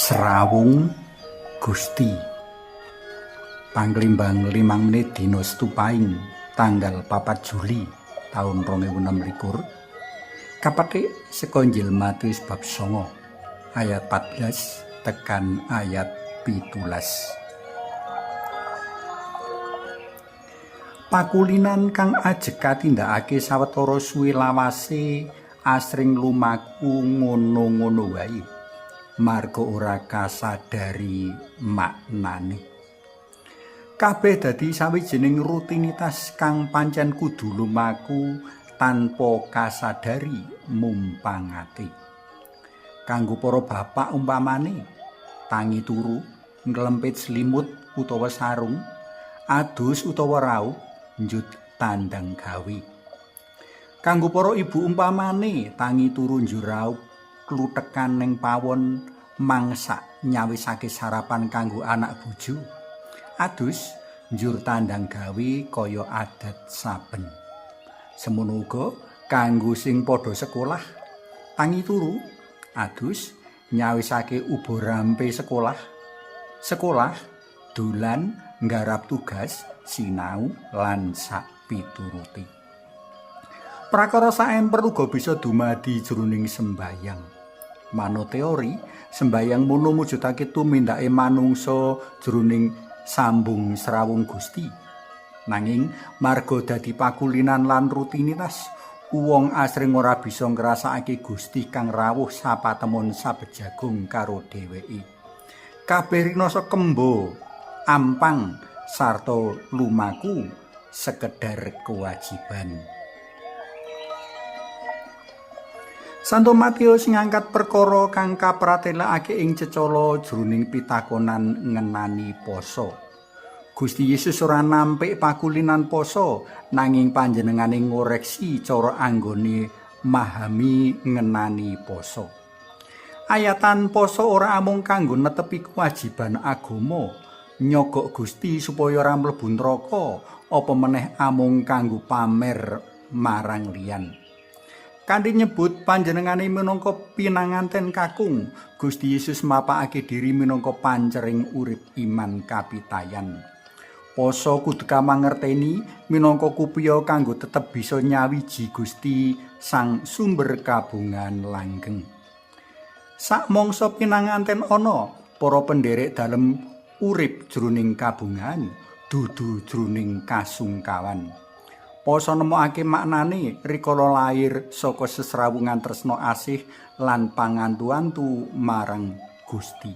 Srawung Gusti Panglimbang 5 menit dina Setupaing tanggal 4 Juli tahun 2026 kapetik saka Injil Matius bab 9 ayat 14 tekan ayat 17. Pakulinan kang ajeg katindakake sawetara suwe lawase asring lumaku ngono-ngono wae. Marga ora kasadari maknane. Kabeh dadi sawijining rutinitas kang pancen kudu lumaku tanpa kasadari mumpangate. Kanggo para bapak umpamane tangi turu, nglempit selimut utawa sarung, adus utawa raup, njut tandang gawe. Kanggo para ibu umpamane tangi turu njuraup kluthekan ning pawon mangsak nyawisake sarapan kanggo anak bojo. Adus njur tandang gawe kaya adat saben. Semono uga kanggo sing padha sekolah, tangi turu, adus nyawisake ubo rampe sekolah. Sekolah, dolan, nggarap tugas, sinau lan sak pituruté. Prakara saemper uga bisa dumadi jroning sembayang. Manut teori, sembayang mono mujudake tumindake manungsa jroning sambung srawung Gusti. Nanging marga dadi pakulinan lan rutinitas, wong asring ora bisa ngrasakake Gusti kang rawuh sapatemon sabejagung karo dheweke. Kabeh rinasa kembo, ampang sarta lumaku sekedar kewajiban. Santo Matius ngangkat perkara kang kapratelakake ing cecala jroning pitakonan ngenani poso. Gusti Yesus ora nampik pakulinan poso, nanging panjenengane ngoreksi cara anggone mahami ngenani poso. Ayatan poso ora amung kanggo netepi kewajiban agama, nyogok Gusti supaya ora mlebu neraka, apa meneh amung kanggo pamer marang liyan. Kanthi nyebut panjenengane minangka pinanganten kakung, Gusti Yesus mapakake diri minangka pancering urip iman kapitayan. Poso kudu kamangerteni minangka kupiya kanggo tetep bisa nyawiji Gusti sang sumber kabungan langgeng. Sak mangsa pinanganten ana, para penderek dalem urip jroning kabungan, dudu jroning kasungkawan. Poso nemokake maknane rikala lair saka sesrawungan tresna asih lan pangantu-antu marang Gusti.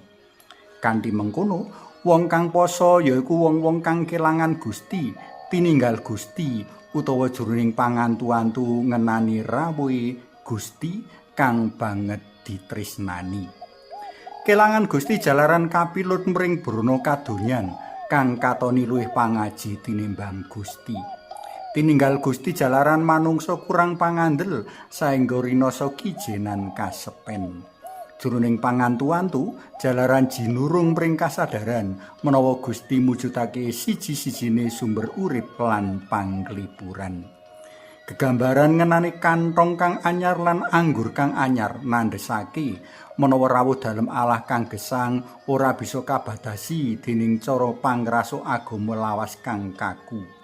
Kanthi mengkono, wong kang poso yaiku wong-wong kang kelangan Gusti, tininggal Gusti utawa jroning pangantu-antu ngenani rawuhe Gusti kang banget ditresnani. Kelangan Gusti jalaran kapilut mring brana kadonyan kang katoni luwih pangaji tinimbang Gusti. Tininggal Gusti jalaran manungsa kurang pangandel saengga rinasa kijenan kasepen. Jroning pangantu-antu jalaran jinurung pring kasadaran menawa Gusti mujudake siji-sijine sumber urip lan panglipuran. Gegambaran ngenani kantong kang anyar lan anggur kang anyar nandhesake menawa rawuh dalem Allah kang gesang ora bisa kabadasi dening cara pangrasuk agama lawas kang kaku.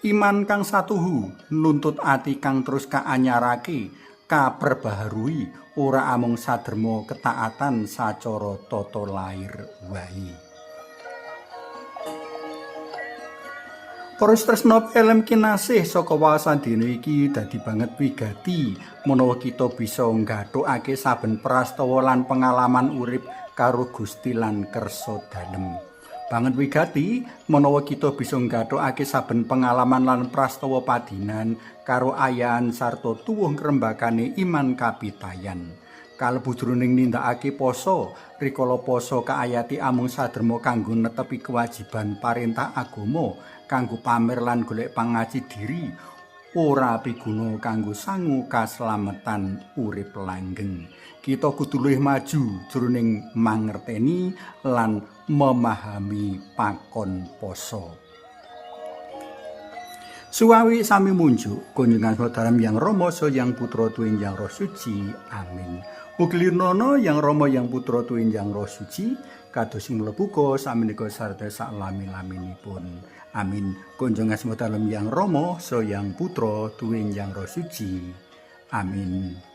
Iman kang satuhu nuntut ati kang terus kaanyarake, kaperbaharui ora amung saderma ketaatan sacara tata lair wae. Para tresna elem kinasih saka wawasan dina iki dadi banget wigati menawa kita bisa nggathukake saben prastawa lan pengalaman urip karo Gusti lan kersa dalem. Banget wigati menawa kita bisa nggathukake saben pengalaman lan prastawa padinan karo ayahan sarta tuwuh ngrembakane iman kapitayan. Kalebu jroning nindakake poso, rikala poso kaayati amung saderma kanggo netepi kewajiban parentah agama, kanggo pamer lan golek pangaji diri, ora piguna kanggo sangu kaslametan urip langgeng. Kita kudu luwih maju jroning mangerteni lan memahami pakon poso. Suwawi sami munjuk kunjungan dalam yang Rama so yang Putra Tuwinjang Roh Suci. Amin. Uglirnono yang Rama yang Putra Tuwinjang Roh Suci kados sing mlebu samenika sarta salami-laminipun. Amin. Kunjungan dalam yang Rama so yang Putra Tuwinjang Roh Suci. Amin.